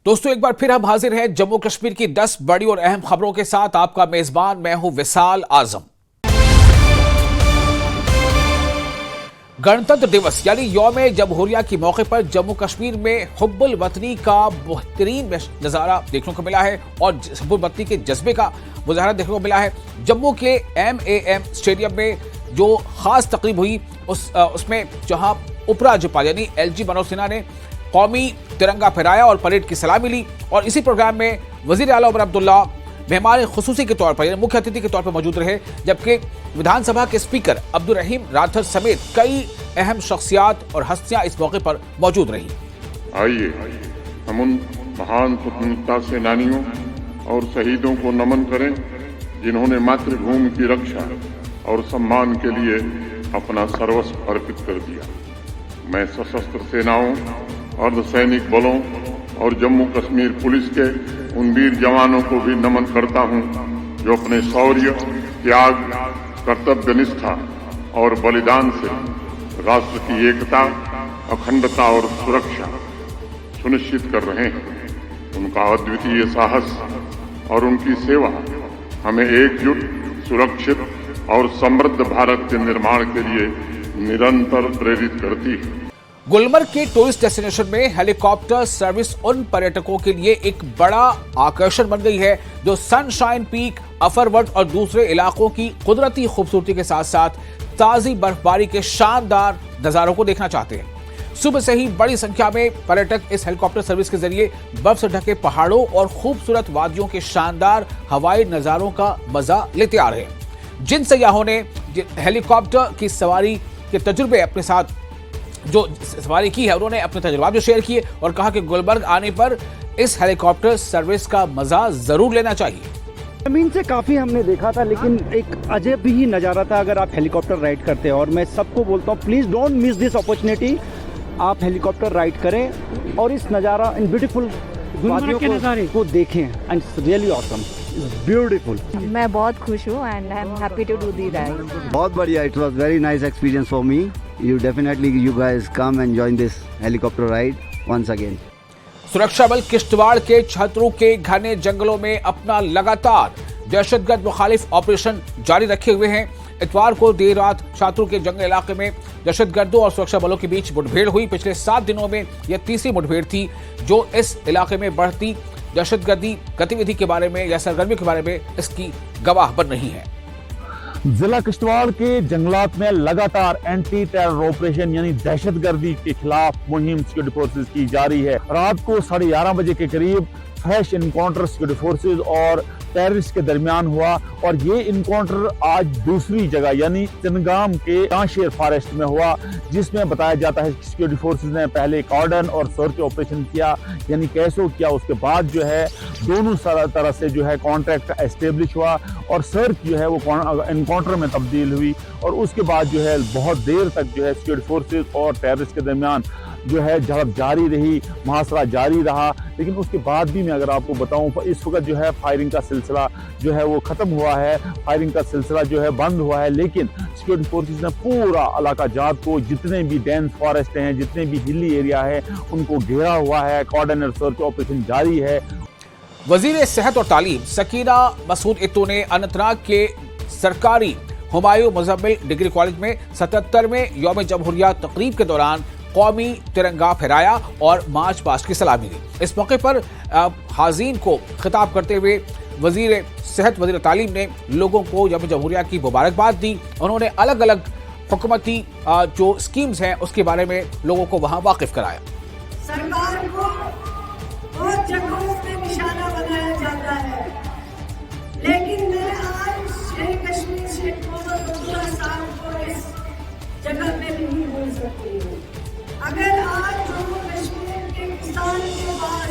दोस्तों एक बार फिर हम हाजिर हैं जम्मू कश्मीर की 10 बड़ी और अहम खबरों के साथ। आपका मेजबान मैं हूं विशाल आजम। गणतंत्र दिवस यानी यौम जमहूरिया के मौके पर जम्मू कश्मीर में हुब्बुल वतनी का बेहतरीन नजारा देखने को मिला है और हुब्बुल वतनी के जज्बे का मुजाहरा देखने को मिला है। जम्मू के MAM स्टेडियम में जो खास तकरीब हुई उसमें जहां उपराज्यपाल यानी LG मनोज सिन्हा ने कौमी तिरंगा फहराया और परेड की सलामी ली। और इसी प्रोग्राम में वजीर आला उमर अब्दुल्ला मेहमान खुसूसी के तौर पर यानी मुख्य अतिथि के तौर पर मौजूद रहे, जबकि विधानसभा के स्पीकर अब्दुल रहीम राठौर समेत कई अहम शख्सियात और हस्तियां इस मौके पर मौजूद रही। आइए हम उन महान स्वतंत्रता सेनानियों और शहीदों को नमन करें जिन्होंने मातृभूमि की रक्षा और सम्मान के लिए अपना सर्वस्व अर्पित कर दिया। मैं सशस्त्र सेनाओं, अर्धसैनिक बलों और जम्मू कश्मीर पुलिस के उन वीर जवानों को भी नमन करता हूं जो अपने शौर्य, त्याग, कर्तव्य निष्ठा और बलिदान से राष्ट्र की एकता, अखंडता और सुरक्षा सुनिश्चित कर रहे हैं। उनका अद्वितीय साहस और उनकी सेवा हमें एकजुट, सुरक्षित और समृद्ध भारत के निर्माण के लिए निरंतर प्रेरित करती है। गुलमर्ग के टूरिस्ट डेस्टिनेशन में हेलीकॉप्टर सर्विस उन पर्यटकों के लिए एक बड़ा आकर्षण बन गई है जो सनशाइन पीक, अफरवट और दूसरे इलाकों की कुदरती खूबसूरती के साथ साथ ताजी बर्फबारी के शानदार नजारों को देखना चाहते हैं। सुबह से ही बड़ी संख्या में पर्यटक इस हेलीकॉप्टर सर्विस के जरिए बर्फ से ढके पहाड़ों और खूबसूरत वादियों के शानदार हवाई नजारों का मजा लेते आ रहे हैं। जिन सयाहों ने हेलीकॉप्टर की सवारी के तजुर्बे अपने साथ जो सवारी की है उन्होंने अपने तजुर्बा भी शेयर किए और कहा कि गुलमर्ग आने पर इस हेलीकॉप्टर सर्विस का मजा जरूर लेना चाहिए। जमीन से काफ़ी हमने देखा था, लेकिन एक अजब ही नज़ारा था अगर आप हेलीकॉप्टर राइड करते हैं। और मैं सबको बोलता हूँ please don't miss this opportunity. आप हेलीकॉप्टर राइड करें और इस नज़ारा इन ब्यूटीफुल वादियों को देखें and it's really awesome, it's beautiful. मैं बहुत खुश हूँ and I am happy to do the ride. बहुत बढ़िया, it was very nice experience for me. You definitely, you guys come and join this helicopter ride once again. सुरक्षा बल किश्तवाड़ के छतरू के घने जंगलों में अपना लगातार दहशतगर्द मुखालिफ ऑपरेशन जारी रखे हुए हैं। इतवार को देर रात छतरू के जंगल इलाके में दहशतगर्दों और सुरक्षा बलों के बीच मुठभेड़ हुई। पिछले 7 दिनों में यह तीसरी मुठभेड़ थी जो इस इलाके में बढ़ती दहशतगर्दी गतिविधि के बारे में या सरगर्मी के बारे में इसकी गवाह बन रही है। जिला किश्तवाड़ के जंगलात में लगातार एंटी टेरर ऑपरेशन यानी दहशतगर्दी के खिलाफ मुहिम सिक्योरिटी फोर्सेज की जारी है। रात को 11:30 बजे के करीब फ्रेश इनकाउंटर सिक्योरिटी फोर्सेज और टेररिस्ट के दरमियान हुआ और ये इनकाउंटर आज दूसरी जगह यानी चिनगाम के कांशेर फॉरेस्ट में हुआ, जिसमें बताया जाता है कि सिक्योरिटी फोर्सेज ने पहले कॉर्डन और सर्च ऑपरेशन किया यानी कैसो किया। उसके बाद जो है दोनों तरह से जो है कॉन्ट्रैक्ट एस्टेब्लिश हुआ और सर्च जो है वो इनकाउंटर में तब्दील हुई। और उसके बाद जो है बहुत देर तक जो है सिक्योरिटी फोर्सेज और टेररिस्ट के दरमियान जो है झड़प जारी रही, मुहासरा जारी रहा। लेकिन उसके बाद भी मैं अगर आपको बताऊं इस वक्त जो है फायरिंग का सिलसिला जो है वो खत्म हुआ है, फायरिंग का सिलसिला जो है बंद हुआ है। लेकिन सिक्योरिटी फोर्सेज ने पूरा इलाका जात को, जितने भी डेंस फॉरेस्ट हैं, जितने भी हिली एरिया है, उनको घेरा हुआ है। कॉर्डन सर्च ऑपरेशन जारी है। वजीर सेहत और तालीम सकीना मसूद इत्तू ने अनंतनाग के सरकारी हुमायूं मुजम्मिल डिग्री कॉलेज में 77वें यौम जमहूरिया तकरीब के दौरान कौमी तिरंगा फहराया और मार्च पास्ट की सलामी दी। इस मौके पर हाज़रीन को खिताब करते हुए वजीर सेहत, वजीर तालीम ने लोगों को यौम जमहूरिया की मुबारकबाद दी। उन्होंने अलग अलग हुकूमती जो स्कीम्स हैं उसके बारे में लोगों को वहां वाकिफ कराया। सरकार को बहुत जगहों पे निशाना बनाया जाता है, लेकिन मैं आज शेर कश्मीर शेख मोहम्मद अब्दुल्ला साहब को इस जगह पे नहीं भूल सकती हूँ। अगर आज जम्मू कश्मीर के किसान के पास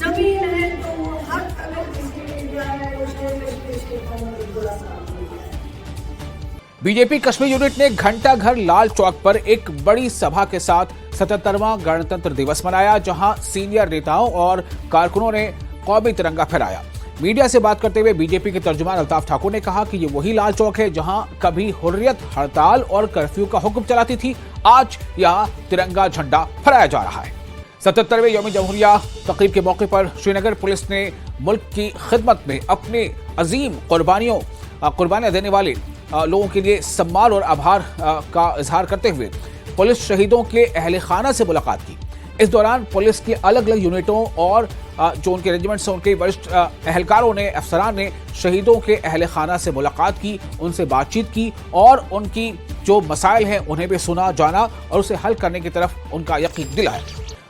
जमीन है तो वो हक अगर किसी ने दिया है वो शेर कश्मीर शेख मोहम्मद अब्दुल्ला साहब ने दिया है। बीजेपी कश्मीर यूनिट ने घंटा घर लाल चौक पर एक बड़ी सभा के साथ 77वां गणतंत्र दिवस मनाया, जहां सीनियर नेताओं और कारकुनों ने कौमी तिरंगा फहराया। मीडिया से बात करते हुए बीजेपी के तर्जुमान अल्ताफ ठाकुर ने कहा कि ये वही लाल चौक है जहां कभी हुर्रियत हड़ताल और कर्फ्यू का हुक्म चलाती थी। आज यहां तिरंगा झंडा फहराया जा रहा है। 77वें यौम जमहूरिया तकरीब के मौके पर श्रीनगर पुलिस ने मुल्क की खिदमत में अपने अजीम कुर्बानियां देने वाले लोगों के लिए सम्मान और आभार का इजहार करते हुए पुलिस शहीदों के अहले खाना से मुलाकात की। इस दौरान पुलिस के अलग अलग यूनिटों और जो उनके रेजिमेंट्स हैं उनके वरिष्ठ अहलकारों ने, अफसरान ने शहीदों के अहले खाना से मुलाकात की, उनसे बातचीत की और उनकी जो मसाइल हैं उन्हें भी सुना, जाना और उसे हल करने की तरफ उनका यकीन दिलाया।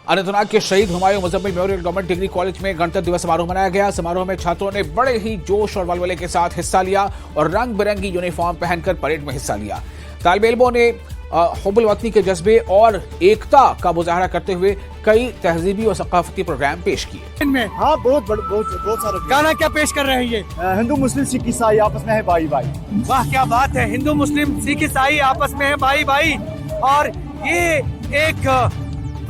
अनंतनाग के शहीद Humayun Muzammil memorial government degree college में गणतंत्र दिवस समारोह मनाया गया। समारोह में छात्रों ने बड़े ही जोश और वलवले के साथ हिस्सा लिया और रंग बिरंगी यूनिफॉर्म पहनकर परेड में हिस्सा लिया। तालिब इल्मों ने हुब्बुल वतनी के जज्बे और एकता का मुजाहरा करते हुए कई तहजीबी और सकाफती प्रोग्राम पेश किए। इनमें हाँ बहुत सारा गाना क्या पेश कर रहे हैं ये? हिंदू मुस्लिम सिख ईसाई आपस में है भाई भाई। वाह क्या बात है, हिंदू मुस्लिम सिख ईसाई आपस में है भाई भाई। और ये एक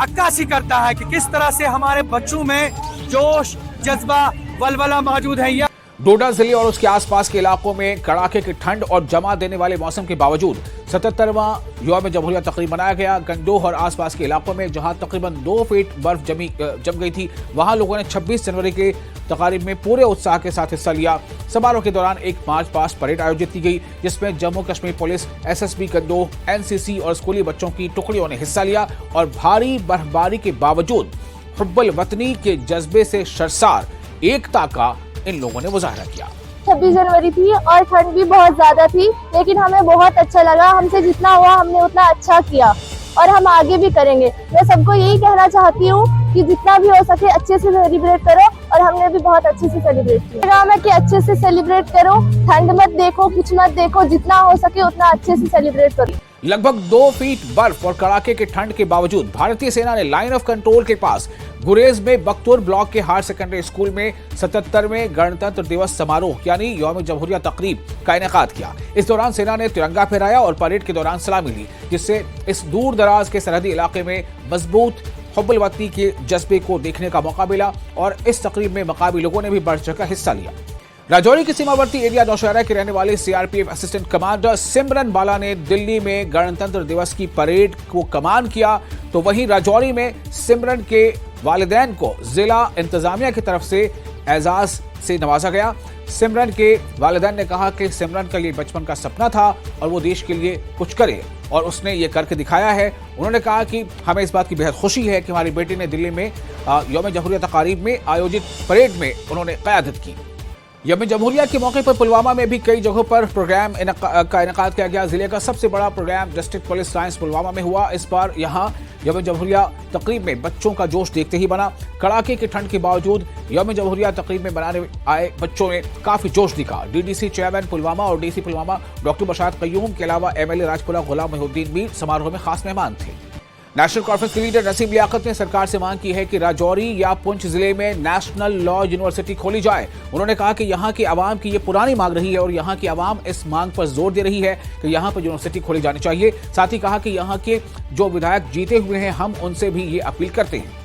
अक्कासी करता है कि किस तरह से हमारे बच्चों में जोश, जज्बा, वलवला मौजूद है। डोडा जिले और उसके आसपास के इलाकों में कड़ाके की ठंड और जमा देने वाले मौसम के बावजूद 77वां यौम जमहूरिया तकरीब मनाया गया। गंडोह और आसपास के इलाकों में जहां तकरीबन 2 फीट बर्फ जम गई थी, वहां लोगों ने 26 जनवरी के तकारीब में पूरे उत्साह के साथ हिस्सा लिया। समारोह के दौरान एक मार्च पास्ट परेड आयोजित की गई जिसमें Jammu Kashmir police, SSB Gandoh, NCC और स्कूली बच्चों की टुकड़ियों ने हिस्सा लिया और भारी बर्फबारी के बावजूद हुब्बुल वतनी के जज्बे से शर्मसार एकता का इन लोगों ने मुजाहरा किया। 26 जनवरी थी और ठंड भी बहुत ज्यादा थी, लेकिन हमें बहुत अच्छा लगा। हमसे जितना हुआ हमने उतना अच्छा किया और हम आगे भी करेंगे। मैं सबको यही कहना चाहती हूँ कि जितना भी हो सके अच्छे से सेलिब्रेट करो और हमने भी बहुत अच्छे से सेलिब्रेट किया। काम है कि अच्छे से सेलिब्रेट करो, ठंड मत देखो, कुछ मत देखो, जितना हो सके उतना अच्छे से सेलिब्रेट करो। लगभग 2 फीट बर्फ और कड़ाके के ठंड के बावजूद भारतीय सेना ने लाइन ऑफ कंट्रोल के पास गुरेज में बख्तूर ब्लॉक के हायर सेकेंडरी स्कूल में 77वें गणतंत्र दिवस समारोह यानी यौम जमहूरिया तकरीब का इनेकाद किया। इस दौरान सेना ने तिरंगा फहराया और परेड के दौरान सलामी ली, जिससे इस दूर दराज के सरहदी इलाके में मजबूत हुब्बुल वतनी के जज्बे को देखने का मौका मिला और इस तकरीब में मकामी लोगों ने भी बढ़ चढ़कर हिस्सा लिया। राजौरी के सीमावर्ती एरिया नौशहरा के रहने वाले CRPF असिस्टेंट कमांडर सिमरन बाला ने दिल्ली में गणतंत्र दिवस की परेड को कमान किया, तो वहीं राजौरी में सिमरन के वालिदैन को जिला इंतजामिया की तरफ से एजाज से नवाजा गया। सिमरन के वालिदैन ने कहा कि सिमरन का ये बचपन का सपना था और वो देश के लिए कुछ करे और उसने ये करके दिखाया है। उन्होंने कहा कि हमें इस बात की बेहद खुशी है कि हमारी बेटी ने दिल्ली में यौम जमहूरिया तकारीब में आयोजित परेड में उन्होंने क़यादत की। यौम जमहूरिया के मौके पर पुलवामा में भी कई जगहों पर प्रोग्राम का इनेकाद किया गया। जिले का सबसे बड़ा program district police lines Pulwama में हुआ। इस बार यहां यौम जमहूरिया तकरीब में बच्चों का जोश देखते ही बना। कड़ाके की ठंड के बावजूद यौम जमहूरिया तकरीब में बनाने आए बच्चों ने काफी जोश दिखा। DDC चेयरमैन पुलवामा और DC पुलवामा डॉक्टर बशारत कयूम के अलावा MLA राजपुरा गुलाम मोहिउद्दीन भी समारोह में खास मेहमान थे। नेशनल कॉन्फ्रेंस के लीडर नसीम लियाकत ने सरकार से मांग की है कि राजौरी या पुंछ जिले में नेशनल लॉ यूनिवर्सिटी खोली जाए। उन्होंने कहा कि यहां की आवाम की ये पुरानी मांग रही है और यहां की आवाम इस मांग पर जोर दे रही है कि यहां पर यूनिवर्सिटी खोली जानी चाहिए। साथ ही कहा कि यहां के जो विधायक जीते हुए हैं हम उनसे भी ये अपील करते हैं